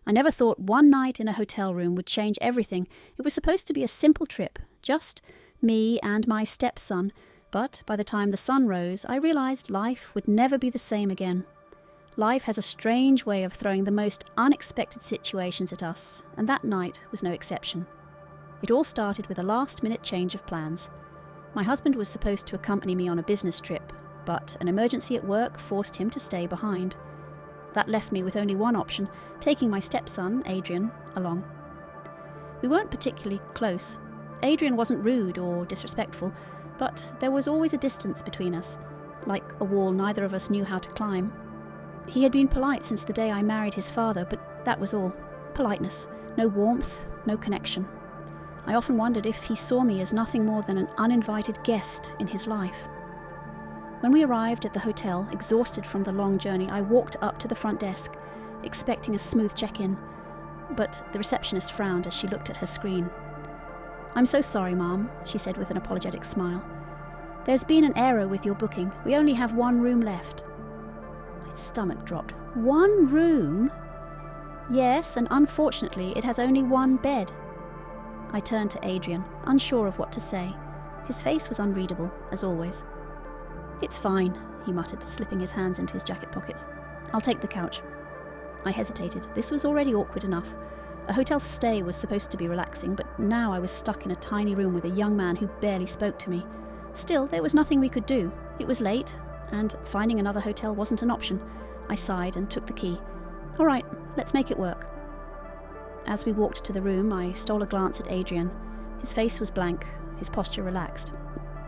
I never thought one night in a hotel room would change everything. It was supposed to be a simple trip, just me and my stepson, but by the time the sun rose, I realized life would never be the same again. Life has a strange way of throwing the most unexpected situations at us, and that night was no exception. It all started with a last-minute change of plans. My husband was supposed to accompany me on a business trip, but an emergency at work forced him to stay behind. That left me with only one option, taking my stepson, Adrian, along. We weren't particularly close. Adrian wasn't rude or disrespectful, but there was always a distance between us, like a wall neither of us knew how to climb. He had been polite since the day I married his father, but that was all. Politeness. No warmth, no connection. I often wondered if he saw me as nothing more than an uninvited guest in his life. When we arrived at the hotel, exhausted from the long journey, I walked up to the front desk, expecting a smooth check-in, but the receptionist frowned as she looked at her screen. "I'm so sorry, Mom," she said with an apologetic smile. "There's been an error with your booking. We only have one room left." My stomach dropped. "One room?" "Yes, and unfortunately it has only one bed." I turned to Adrian, unsure of what to say. His face was unreadable, as always. "It's fine," he muttered, slipping his hands into his jacket pockets. "I'll take the couch." I hesitated. This was already awkward enough. A hotel stay was supposed to be relaxing, but now I was stuck in a tiny room with a young man who barely spoke to me. Still, there was nothing we could do. It was late, and finding another hotel wasn't an option. I sighed and took the key. "All right, let's make it work." As we walked to the room, I stole a glance at Adrian. His face was blank, his posture relaxed.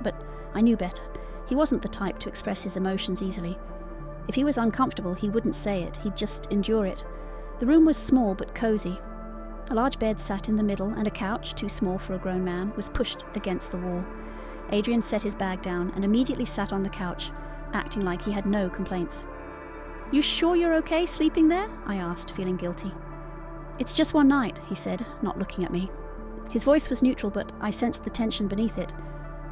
But I knew better. He wasn't the type to express his emotions easily. If he was uncomfortable, he wouldn't say it, he'd just endure it. The room was small but cozy. A large bed sat in the middle, and a couch, too small for a grown man, was pushed against the wall. Adrian set his bag down and immediately sat on the couch, acting like he had no complaints. "You sure you're okay sleeping there?" I asked, feeling guilty. "It's just one night," he said, not looking at me. His voice was neutral, but I sensed the tension beneath it.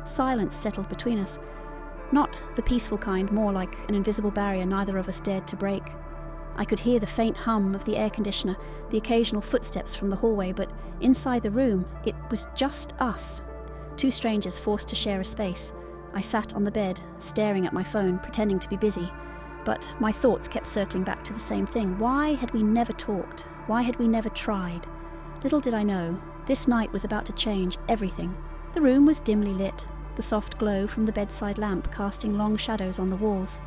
Silence settled between us. Not the peaceful kind, more like an invisible barrier neither of us dared to break. I could hear the faint hum of the air conditioner, the occasional footsteps from the hallway, but inside the room, it was just us. Two strangers forced to share a space. I sat on the bed, staring at my phone, pretending to be busy. But my thoughts kept circling back to the same thing. Why had we never talked? Why had we never tried? Little did I know, this night was about to change everything. The room was dimly lit, the soft glow from the bedside lamp casting long shadows on the walls.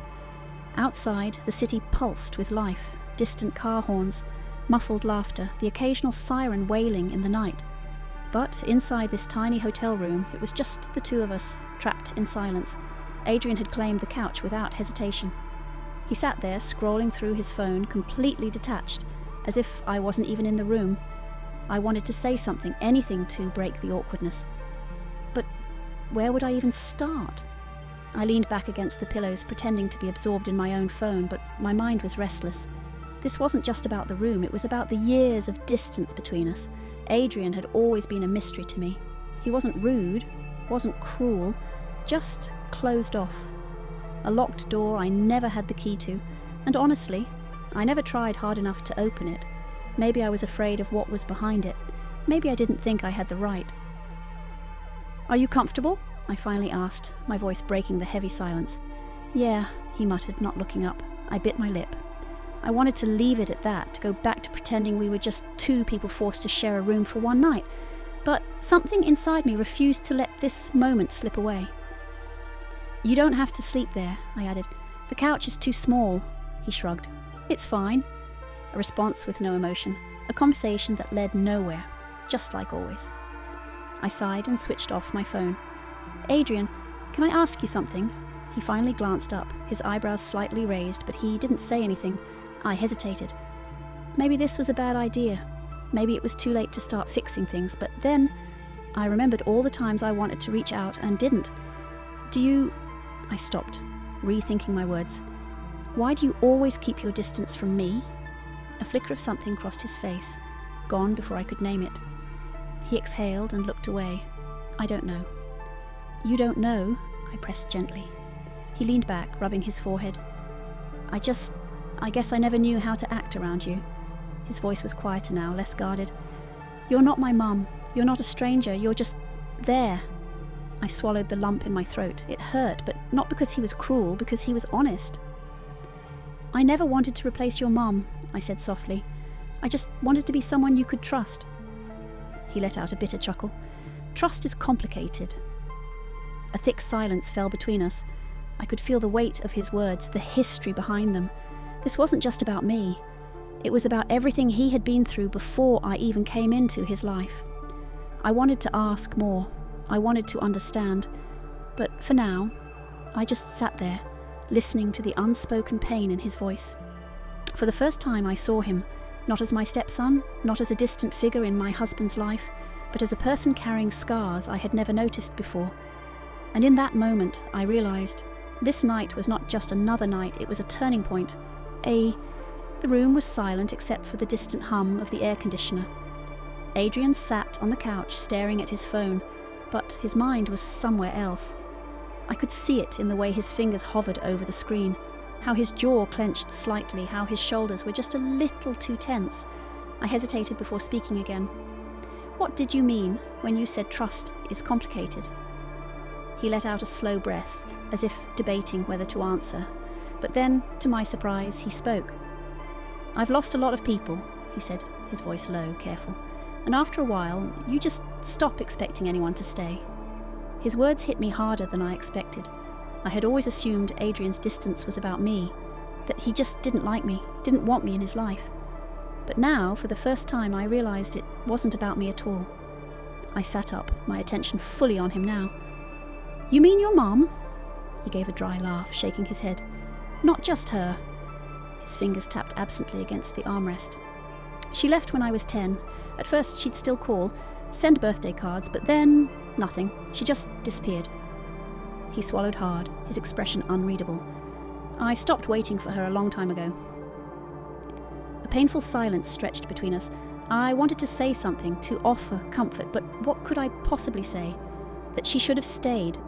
Outside, the city pulsed with life, distant car horns, muffled laughter, the occasional siren wailing in the night. But inside this tiny hotel room, it was just the two of us, trapped in silence. Adrian had claimed the couch without hesitation. He sat there, scrolling through his phone, completely detached, as if I wasn't even in the room. I wanted to say something, anything to break the awkwardness. But where would I even start? I leaned back against the pillows, pretending to be absorbed in my own phone, but my mind was restless. This wasn't just about the room, it was about the years of distance between us. Adrian had always been a mystery to me. He wasn't rude, wasn't cruel, just closed off. A locked door I never had the key to, and honestly, I never tried hard enough to open it. Maybe I was afraid of what was behind it. Maybe I didn't think I had the right. "Are you comfortable?" I finally asked, my voice breaking the heavy silence. "Yeah," he muttered, not looking up. I bit my lip. I wanted to leave it at that, to go back to pretending we were just two people forced to share a room for one night. But something inside me refused to let this moment slip away. "You don't have to sleep there," I added. "The couch is too small." He shrugged. "It's fine." A response with no emotion. A conversation that led nowhere, just like always. I sighed and switched off my phone. "Adrian, can I ask you something?" He finally glanced up, his eyebrows slightly raised, but he didn't say anything. I hesitated. Maybe this was a bad idea. Maybe it was too late to start fixing things, but then I remembered all the times I wanted to reach out and didn't. I stopped, rethinking my words. "Why do you always keep your distance from me?" A flicker of something crossed his face, gone before I could name it. He exhaled and looked away. "I don't know." "You don't know?" I pressed gently. He leaned back, rubbing his forehead. I guess I never knew how to act around you." His voice was quieter now, less guarded. "You're not my mum. You're not a stranger. You're just there." I swallowed the lump in my throat. It hurt, but not because he was cruel, because he was honest. "I never wanted to replace your mum," I said softly. "I just wanted to be someone you could trust." He let out a bitter chuckle. "Trust is complicated." A thick silence fell between us. I could feel the weight of his words, the history behind them. This wasn't just about me. It was about everything he had been through before I even came into his life. I wanted to ask more. I wanted to understand. But for now, I just sat there, listening to the unspoken pain in his voice. For the first time I saw him, not as my stepson, not as a distant figure in my husband's life, but as a person carrying scars I had never noticed before. And in that moment, I realised this night was not just another night, it was a turning point. The room was silent except for the distant hum of the air conditioner. Adrian sat on the couch staring at his phone, but his mind was somewhere else. I could see it in the way his fingers hovered over the screen, how his jaw clenched slightly, how his shoulders were just a little too tense. I hesitated before speaking again. "What did you mean when you said trust is complicated?" He let out a slow breath, as if debating whether to answer. But then, to my surprise, he spoke. "I've lost a lot of people," he said, his voice low, careful. "And after a while, you just stop expecting anyone to stay." His words hit me harder than I expected. I had always assumed Adrian's distance was about me, that he just didn't like me, didn't want me in his life. But now, for the first time, I realised it wasn't about me at all. I sat up, my attention fully on him now. "You mean your mum?" He gave a dry laugh, shaking his head. "Not just her." His fingers tapped absently against the armrest. "She left when I was 10. At first she'd still call, send birthday cards, but then nothing. She just disappeared." He swallowed hard, his expression unreadable. "I stopped waiting for her a long time ago." A painful silence stretched between us. I wanted to say something, to offer comfort, but what could I possibly say? That she should have stayed?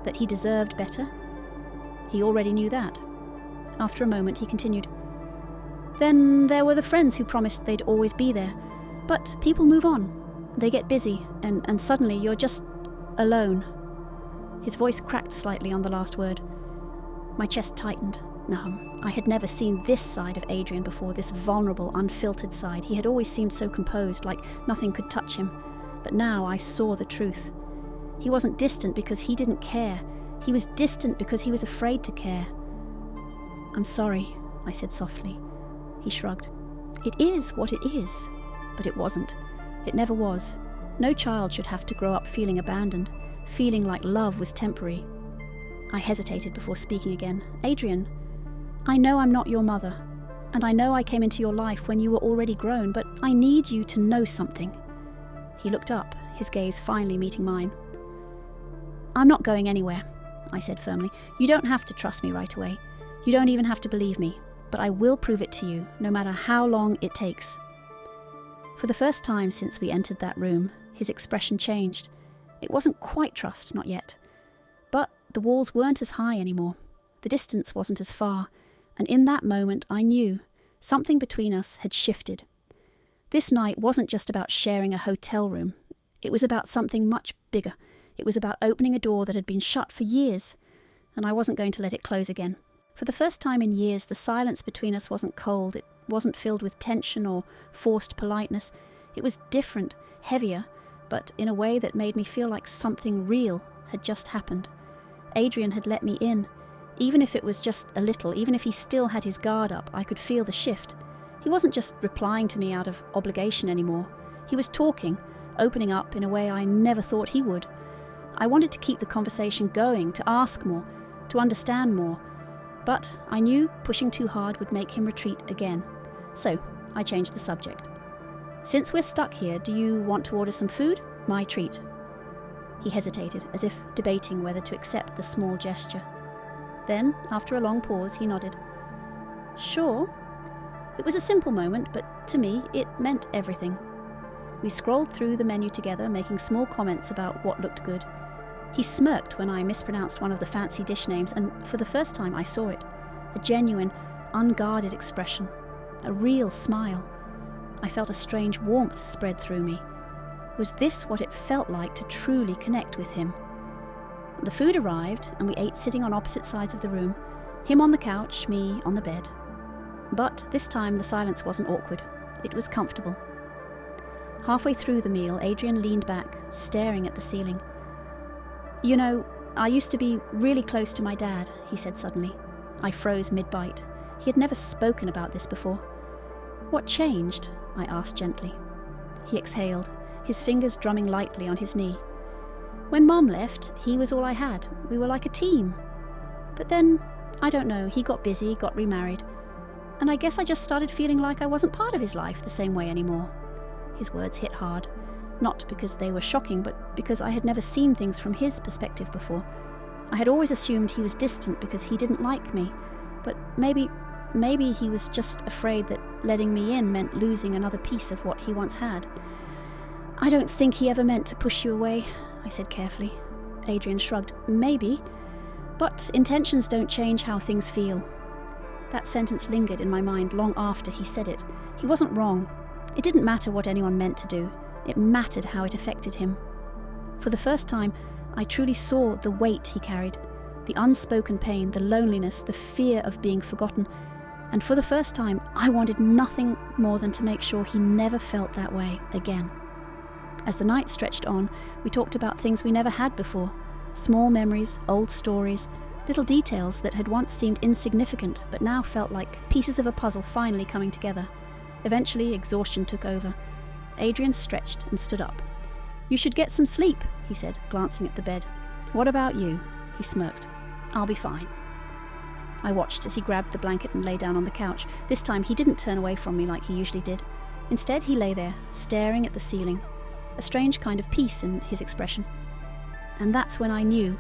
That he deserved better? He already knew that. After a moment, he continued. "Then there were the friends who promised they'd always be there. But people move on. They get busy, and suddenly you're just alone." His voice cracked slightly on the last word. My chest tightened. No, I had never seen this side of Adrian before, this vulnerable, unfiltered side. He had always seemed so composed, like nothing could touch him. But now I saw the truth. He wasn't distant because he didn't care. He was distant because he was afraid to care. "I'm sorry," I said softly. He shrugged. "It is what it is." But it wasn't. It never was. No child should have to grow up feeling abandoned, feeling like love was temporary. I hesitated before speaking again. "Adrian, I know I'm not your mother, and I know I came into your life when you were already grown, but I need you to know something." He looked up, his gaze finally meeting mine. "I'm not going anywhere," I said firmly. "You don't have to trust me right away. You don't even have to believe me, but I will prove it to you, no matter how long it takes." For the first time since we entered that room, his expression changed. It wasn't quite trust, not yet. But the walls weren't as high anymore. The distance wasn't as far, and in that moment I knew something between us had shifted. This night wasn't just about sharing a hotel room. It was about something much bigger. It was about opening a door that had been shut for years, and I wasn't going to let it close again. For the first time in years, the silence between us wasn't cold. It wasn't filled with tension or forced politeness. It was different, heavier, but in a way that made me feel like something real had just happened. Adrian had let me in. Even if it was just a little, even if he still had his guard up, I could feel the shift. He wasn't just replying to me out of obligation anymore. He was talking, opening up in a way I never thought he would. I wanted to keep the conversation going, to ask more, to understand more. But I knew pushing too hard would make him retreat again. So I changed the subject. "Since we're stuck here, do you want to order some food? My treat." He hesitated, as if debating whether to accept the small gesture. Then, after a long pause, he nodded. "Sure." It was a simple moment, but to me, it meant everything. We scrolled through the menu together, making small comments about what looked good. He smirked when I mispronounced one of the fancy dish names, and for the first time I saw it. A genuine, unguarded expression. A real smile. I felt a strange warmth spread through me. Was this what it felt like to truly connect with him? The food arrived, and we ate sitting on opposite sides of the room, him on the couch, me on the bed. But this time the silence wasn't awkward. It was comfortable. Halfway through the meal, Adrian leaned back, staring at the ceiling. "You know, I used to be really close to my dad," he said suddenly. I froze mid-bite. He had never spoken about this before. "What changed?" I asked gently. He exhaled, his fingers drumming lightly on his knee. "When Mom left, he was all I had. We were like a team. But then, I don't know, he got busy, got remarried. And I guess I just started feeling like I wasn't part of his life the same way anymore." His words hit hard, not because they were shocking, but because I had never seen things from his perspective before. I had always assumed he was distant because he didn't like me, but maybe he was just afraid that letting me in meant losing another piece of what he once had. "I don't think he ever meant to push you away," I said carefully. Adrian shrugged. "Maybe. But intentions don't change how things feel." That sentence lingered in my mind long after he said it. He wasn't wrong. It didn't matter what anyone meant to do. It mattered how it affected him. For the first time, I truly saw the weight he carried, the unspoken pain, the loneliness, the fear of being forgotten. And for the first time, I wanted nothing more than to make sure he never felt that way again. As the night stretched on, we talked about things we never had before. Small memories, old stories, little details that had once seemed insignificant but now felt like pieces of a puzzle finally coming together. Eventually, exhaustion took over. Adrian stretched and stood up. "You should get some sleep," he said, glancing at the bed. "What about you?" He smirked. "I'll be fine." I watched as he grabbed the blanket and lay down on the couch. This time he didn't turn away from me like he usually did. Instead, he lay there, staring at the ceiling, a strange kind of peace in his expression. And that's when I knew.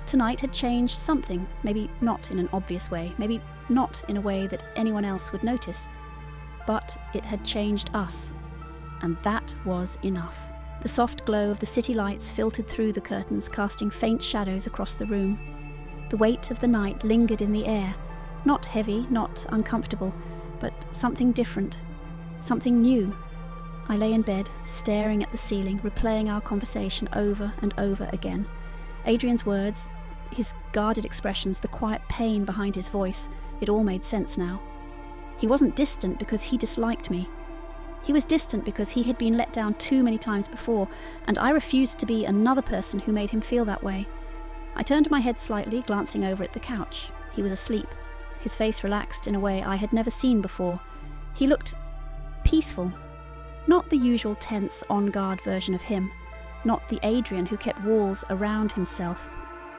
Tonight had changed something, maybe not in an obvious way, maybe not in a way that anyone else would notice, but it had changed us. And that was enough. The soft glow of the city lights filtered through the curtains, casting faint shadows across the room. The weight of the night lingered in the air, not heavy, not uncomfortable, but something different, something new. I lay in bed, staring at the ceiling, replaying our conversation over and over again. Adrian's words, his guarded expressions, the quiet pain behind his voice, it all made sense now. He wasn't distant because he disliked me. He was distant because he had been let down too many times before, and I refused to be another person who made him feel that way. I turned my head slightly, glancing over at the couch. He was asleep, his face relaxed in a way I had never seen before. He looked peaceful. Not the usual tense, on-guard version of him. Not the Adrian who kept walls around himself.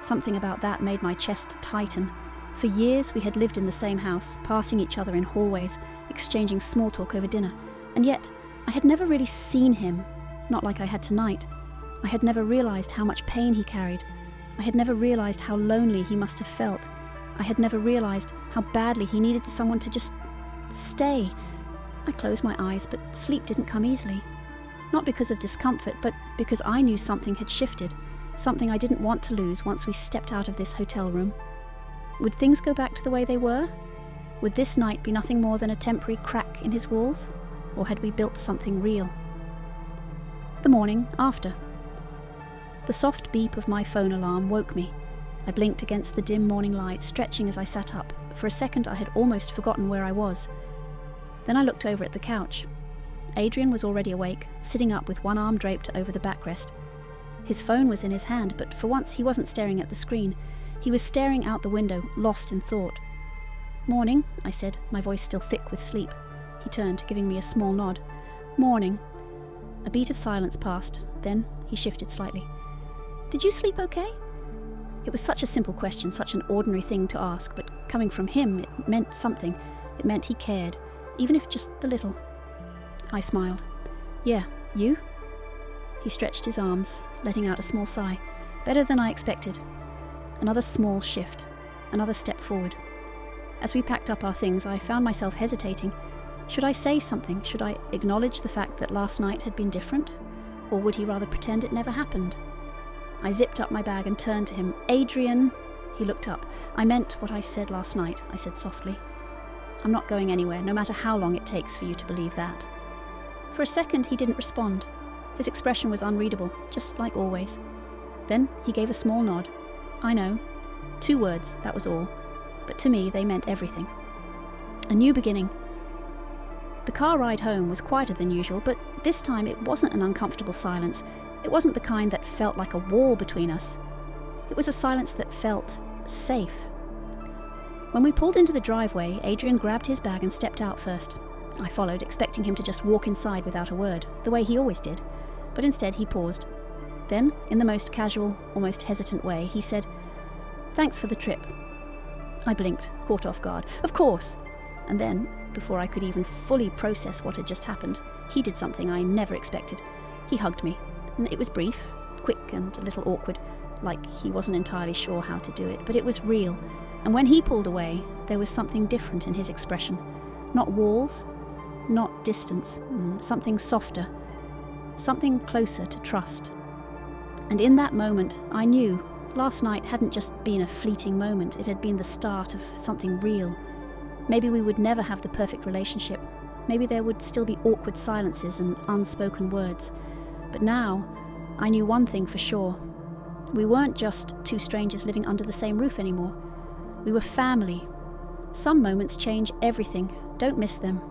Something about that made my chest tighten. For years we had lived in the same house, passing each other in hallways, exchanging small talk over dinner. And yet, I had never really seen him, not like I had tonight. I had never realised how much pain he carried. I had never realised how lonely he must have felt. I had never realised how badly he needed someone to just stay. I closed my eyes, but sleep didn't come easily. Not because of discomfort, but because I knew something had shifted, something I didn't want to lose once we stepped out of this hotel room. Would things go back to the way they were? Would this night be nothing more than a temporary crack in his walls? Or had we built something real? The morning after. The soft beep of my phone alarm woke me. I blinked against the dim morning light, stretching as I sat up. For a second I had almost forgotten where I was. Then I looked over at the couch. Adrian was already awake, sitting up with one arm draped over the backrest. His phone was in his hand, but for once he wasn't staring at the screen. He was staring out the window, lost in thought. "Morning," I said, my voice still thick with sleep. He turned, giving me a small nod. "Morning." A beat of silence passed, then he shifted slightly. "Did you sleep okay?" It was such a simple question, such an ordinary thing to ask, but coming from him, it meant something. It meant he cared, even if just a little. I smiled. "Yeah, you?" He stretched his arms, letting out a small sigh. Better than I expected. Another small shift, another step forward. As we packed up our things, I found myself hesitating. Should I say something? Should I acknowledge the fact that last night had been different? Or would he rather pretend it never happened? I zipped up my bag and turned to him. "Adrian!" He looked up. "I meant what I said last night," I said softly. "I'm not going anywhere, no matter how long it takes for you to believe that." For a second, he didn't respond. His expression was unreadable, just like always. Then he gave a small nod. I know. 2 words, that was all. But to me, they meant everything. A new beginning. The car ride home was quieter than usual, but this time it wasn't an uncomfortable silence. It wasn't the kind that felt like a wall between us. It was a silence that felt safe. When we pulled into the driveway, Adrian grabbed his bag and stepped out first. I followed, expecting him to just walk inside without a word, the way he always did. But instead he paused. Then, in the most casual, almost hesitant way, he said, "Thanks for the trip." I blinked, caught off guard. Of course! And then, before I could even fully process what had just happened, he did something I never expected. He hugged me. It was brief, quick and a little awkward, like he wasn't entirely sure how to do it, but it was real. And when he pulled away, there was something different in his expression. Not walls, not distance, something softer, something closer to trust. And in that moment, I knew last night hadn't just been a fleeting moment, it had been the start of something real. Maybe we would never have the perfect relationship. Maybe there would still be awkward silences and unspoken words. But now, I knew one thing for sure. We weren't just 2 strangers living under the same roof anymore. We were family. Some moments change everything. Don't miss them.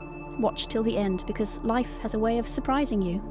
Watch till the end, because life has a way of surprising you.